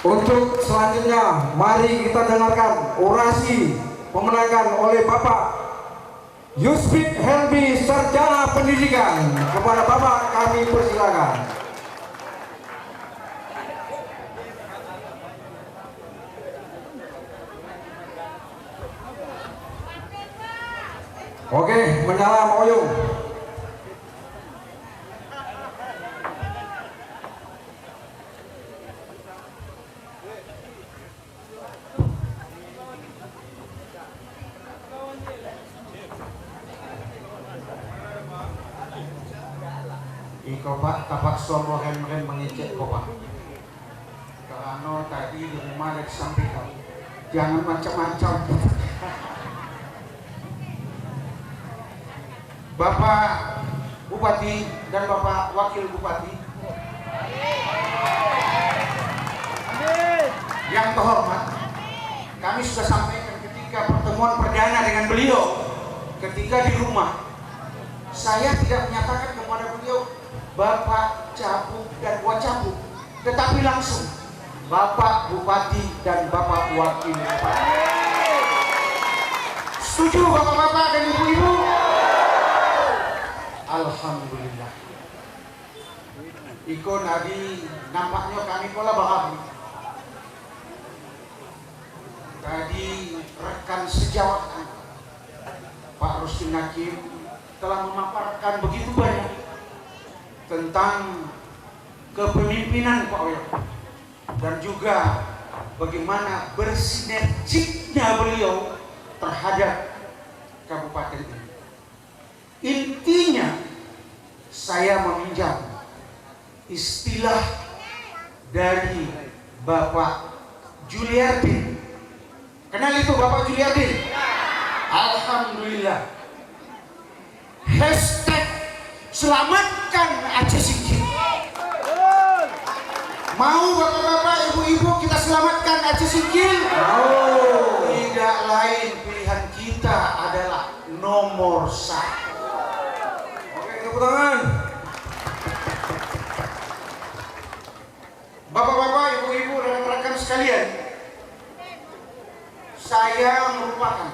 Untuk selanjutnya, mari kita dengarkan orasi pemenangan oleh Bapak Yusfik Helmi, Sarjana Pendidikan. Kepada Bapak kami persilakan. Oke, menyala Oyong. Iko Pak, tapak sombong ren mengecek kok Pak. Karena tadi di rumah ada disampaikan, jangan macam-macam. Bapak Bupati dan Bapak Wakil Bupati yang terhormat, kami sudah sampaikan ketika pertemuan perdana dengan beliau ketika di rumah. Saya tidak menyatakan kepada beliau Bapak Cabuk dan Wacabuk, tetapi langsung Bapak Bupati dan Bapak Wakil Bupati. Setuju Bapak-bapak dan Ibu-ibu? Alhamdulillah. Iko nadi nampaknya kami pola bahagia. Tadi rekan sejawat Pak Rustin Hakim telah memaparkan begitu banyak tentang kepemimpinan Pak Oyo dan juga bagaimana bersinergiknya beliau terhadap kabupaten ini. Intinya saya meminjam istilah dari Bapak Juliardin. Kenal itu Bapak Juliardin? Alhamdulillah. Hashtag selamatkan Aceh Singkil. Mau bapak-bapak, ibu-ibu kita selamatkan Aceh Singkil? Mau. Tidak lain pilihan kita adalah nomor 1. Oke, tepuk tangan. Bapak-bapak, ibu-ibu dan rekan-rekan sekalian, saya merupakan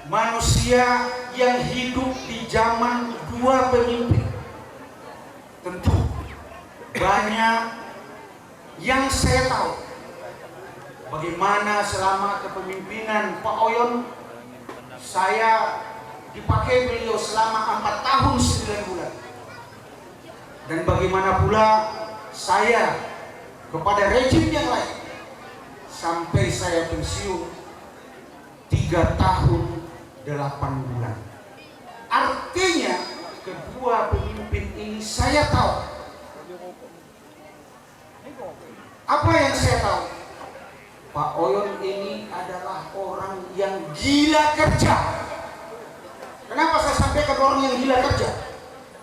manusia yang hidup di zaman dua pemimpin. Tentu banyak yang saya tahu bagaimana selama kepemimpinan Pak Oyon saya dipakai beliau selama 4 tahun 9 bulan, dan bagaimana pula saya kepada rejim yang lain sampai saya pensiun 3 tahun 8 bulan. Artinya kedua pemimpin ini saya tahu. Apa yang saya tahu? Pak Oyon ini adalah orang yang gila kerja. Kenapa saya sampaikan orang yang gila kerja?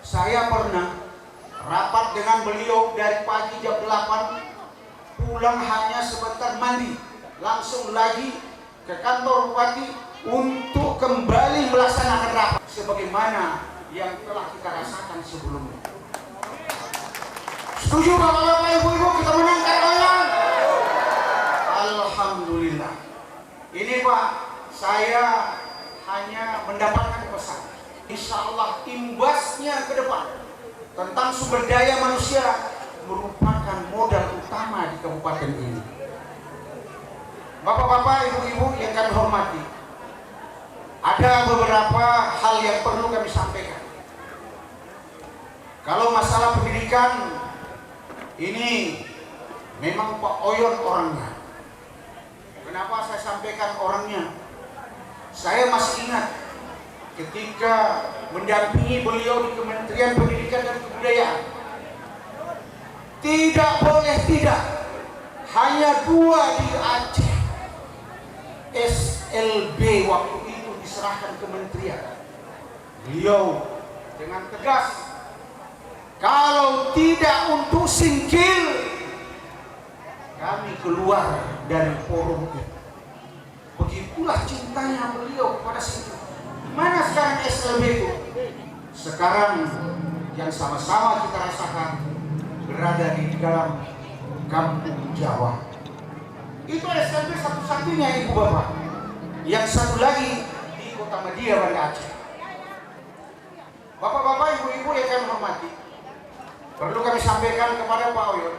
Saya pernah rapat dengan beliau dari pagi jam 8, pulang hanya sebentar mandi, langsung lagi ke kantor bupati untuk kembali melaksanakan rapat sebagaimana yang telah kita rasakan sebelumnya. Setuju bapak-bapak, ibu-ibu, kita menangkan Oyon? Alhamdulillah. Ini Pak, saya hanya mendapatkan pesan. Insya Allah imbasnya ke depan tentang sumber daya manusia merupakan modal utama di kabupaten ini. Bapak-bapak, ibu-ibu yang kami hormati, ada beberapa hal yang perlu kami sampaikan. Kalau masalah pendidikan, ini memang Pak Oyon orangnya. Kenapa saya sampaikan orangnya? Saya masih ingat ketika mendampingi beliau di Kementerian Pendidikan dan Kebudayaan. Tidak boleh tidak, hanya 2 di Aceh SLB waktu itu diserahkan kementerian. Beliau dengan tegas, kalau tidak untuk Singkil, kami keluar dari forum itu. Begitulah cintanya beliau kepada Singkil. Mana sekarang SLB itu? Sekarang yang sama-sama kita rasakan berada di dalam kampung Jawa. Itu SMP satu-satunya ibu bapak. Yang satu lagi di Kota Madia, Banda Aceh. Bapak-bapak, ibu-ibu yang kami hormati, perlu kami sampaikan kepada Pak Oyon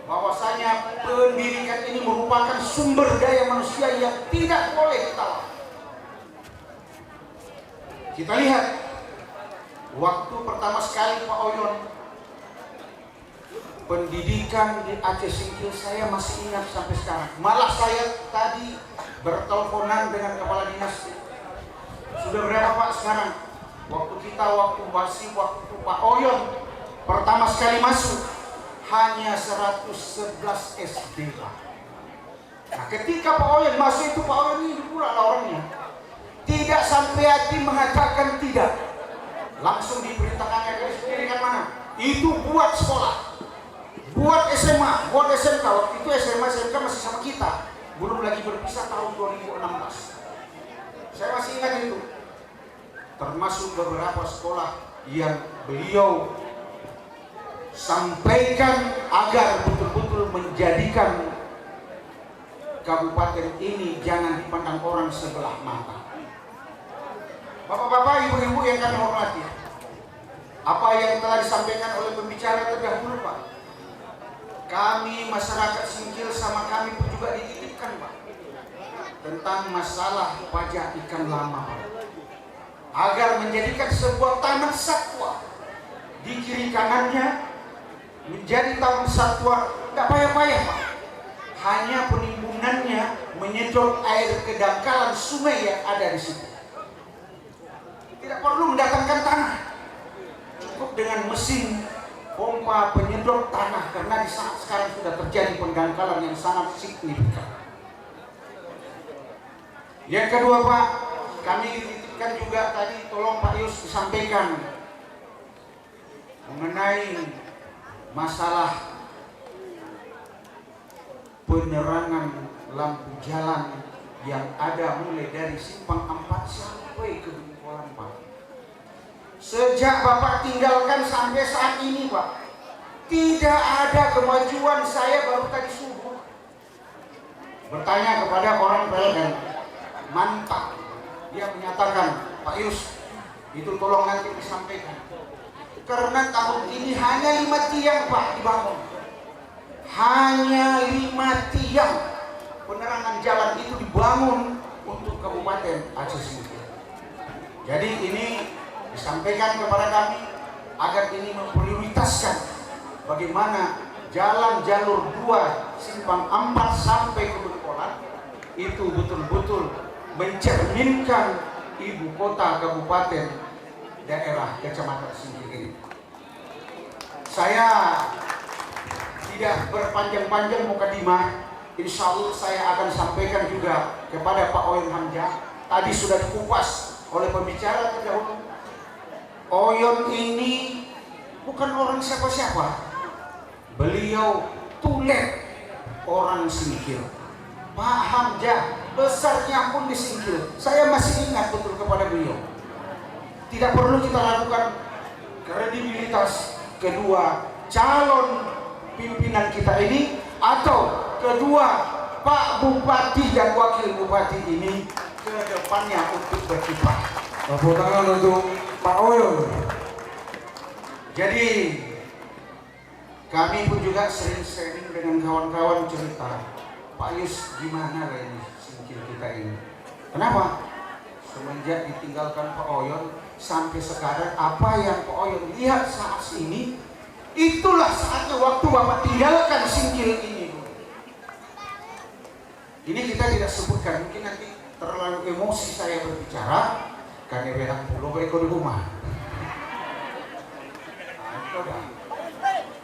bahwasanya pendidikan ini merupakan sumber daya manusia yang tidak boleh ditawar. Kita lihat waktu pertama sekali Pak Oyon pendidikan di Aceh Singkil, saya masih ingat sampai sekarang. Malah saya tadi berteleponan dengan kepala dinas. Sudah berapa Pak sekarang? Waktu Pak Oyon pertama sekali masuk hanya 111 SD Pak. Nah ketika Pak Oyon masuk itu, Pak Oyon ini pula orangnya tidak sampai hati mengatakan tidak, langsung diperintahkan garis pendidikan mana? Itu buat sekolah, buat SMA, buat SMK. Waktu itu SMA SMK masih sama kita, belum lagi berpisah tahun 2016. Saya masih ingat itu. Termasuk beberapa sekolah yang beliau sampaikan agar betul-betul menjadikan kabupaten ini jangan dipandang orang sebelah mata. Bapak-bapak, ibu-ibu yang kami hormati, apa yang telah disampaikan oleh pembicara terdahulu Pak, kami masyarakat Singkil sama kami pun juga dititipkan Pak, tentang masalah pajak ikan lama Pak, agar menjadikan sebuah taman satwa di kiri kanannya menjadi taman satwa tidak payah-payah Pak, hanya penimbunannya menyedot air ke dangkalan sungai yang ada di situ. Tidak perlu mendatangkan tanah, cukup dengan mesin pompa penyedot tanah, karena di saat sekarang sudah terjadi pendangkalan yang sangat signifikan. Yang kedua Pak, kami dititipkan juga tadi, tolong Pak Yus disampaikan mengenai masalah penerangan lampu jalan yang ada mulai dari Simpang 4 sampai ke Bungkolan Pak. Sejak Bapak tinggalkan sampai saat ini Pak, tidak ada kemajuan. Saya baru tadi subuh bertanya kepada orang PLN mantap, dia menyatakan, Pak Yus, itu tolong nanti disampaikan, karena tahun ini hanya 5 tiang Pak dibangun, hanya 5 tiang penerangan jalan itu dibangun untuk Kabupaten Aceh Singkil. Jadi ini disampaikan kepada kami agar ini memprioritaskan bagaimana jalan jalur 2 Simpang 4 sampai ke Bengkolan itu betul-betul mencerminkan ibu kota kabupaten daerah Kecamatan Singkil ini. Saya tidak berpanjang-panjang mukadimah, insya Allah saya akan sampaikan juga kepada Pak Oyon Hamzah. Tadi sudah dikupas oleh pembicara terdahulu. Oyon ini bukan orang siapa-siapa, beliau tulen orang Singkil. Pak Hamzah besarnya pun di Singkil, saya masih ingat betul kepada beliau. Tidak perlu kita lakukan kredibilitas kedua calon pimpinan kita ini atau kedua Pak Bupati dan Wakil Bupati ini ke depannya untuk berkiprah. Tepuk tangan untuk Pak Oyon. Jadi kami pun juga sering sharing dengan kawan-kawan cerita, Pak Yus gimana lah ini Singkil kita ini. Kenapa? Semenjak ditinggalkan Pak Oyon sampai sekarang, apa yang Pak Oyon lihat saat ini, itulah saatnya waktu Bapak tinggalkan Singkil ini. Ini kita tidak sebutkan, mungkin nanti terlalu emosi saya berbicara, karena berak pulau baik di rumah.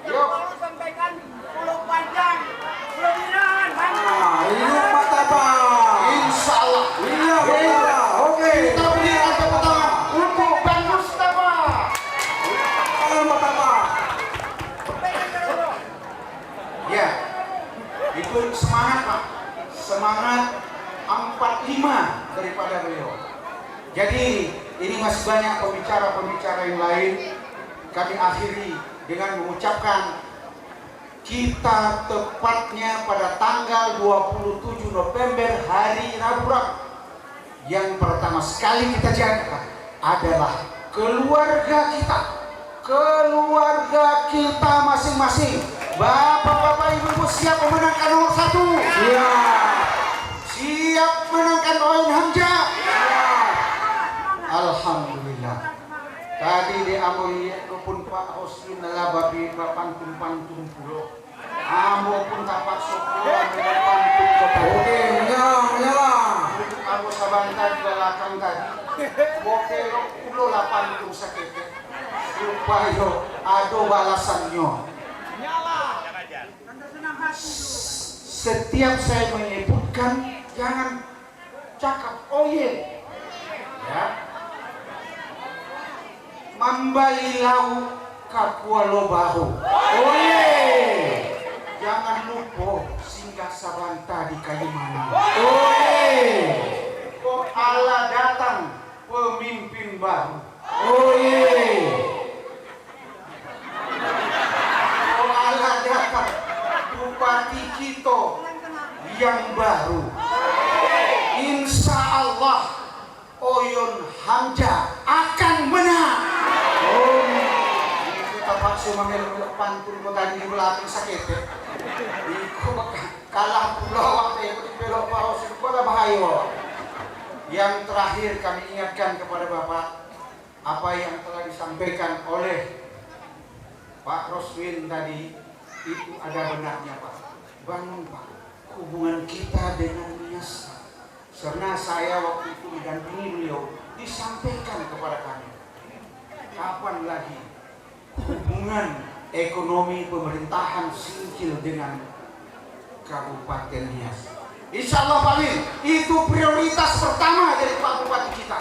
Yuk. Sampaikan Pulau Panjang, Pulau Binan, Ini Matapang. Insya Allah. Iya betul. Oke. Kita berikan tepuk tangan untuk Bang Mustafa. Tangan Matapang. Ya, itu semangat Pak, semangat 45 daripada beliau. Jadi ini masih banyak pembicara-pembicara yang lain. Kami akhiri dengan mengucapkan kita tepatnya pada tanggal 27 November hari Rabu. Yang pertama sekali kita jaga adalah keluarga kita masing-masing. Bapak-bapak, ibu-ibu siap memenangkan nomor 1? Siap menangkan Oyen Hamzah? Alhamdulillah. Tadi di amoy pun Pak Hoskin nalababi pantun pulo. Amo pun tapak sopo pantun kota. Oke, menyala. Amo sabanta di belakang tadi. Oke, pulo lah pantun sakit. Supaya ada balasannya. Setiap saya menyebutkan jangan cakap oye, ya. Mambalilau kakualo bahu. Oye, jangan lupa singgah sabanta di Kalimantan. Oye, kok Allah datang pemimpin baru. Oye, kok Allah datang bupati kita yang baru. Insya Allah Oyen Hamzah akan menang. Oh, kita paksa mengelak pantun ko tadi di belakang sakit. Iko kalah pulau waktu itu belok bawah sekolah bahaya. Yang terakhir kami ingatkan kepada Bapak apa yang telah disampaikan oleh Pak Roswin tadi itu ada benarnya Pak. Bangun Pak hubungan kita dengan Nias. Karena saya waktu itu mendampingi beliau disampaikan kepada kami. Kapan lagi hubungan ekonomi pemerintahan Singkil dengan Kabupaten Nias? Insya Allah Pak Lin, itu prioritas pertama dari Pak Bupati kita.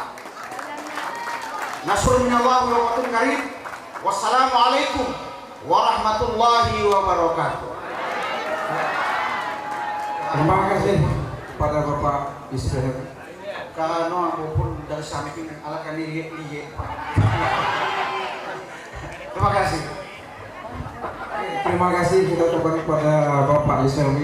Nasrul minallah wa wabarakatuh karim. Wassalamualaikum warahmatullahi wabarakatuh. Terima kasih kepada Bapak Israel. Kalau apapun dari samping alakan liye Pak. Terima kasih. Terima kasih kita ucapkan kepada Bapak Israel.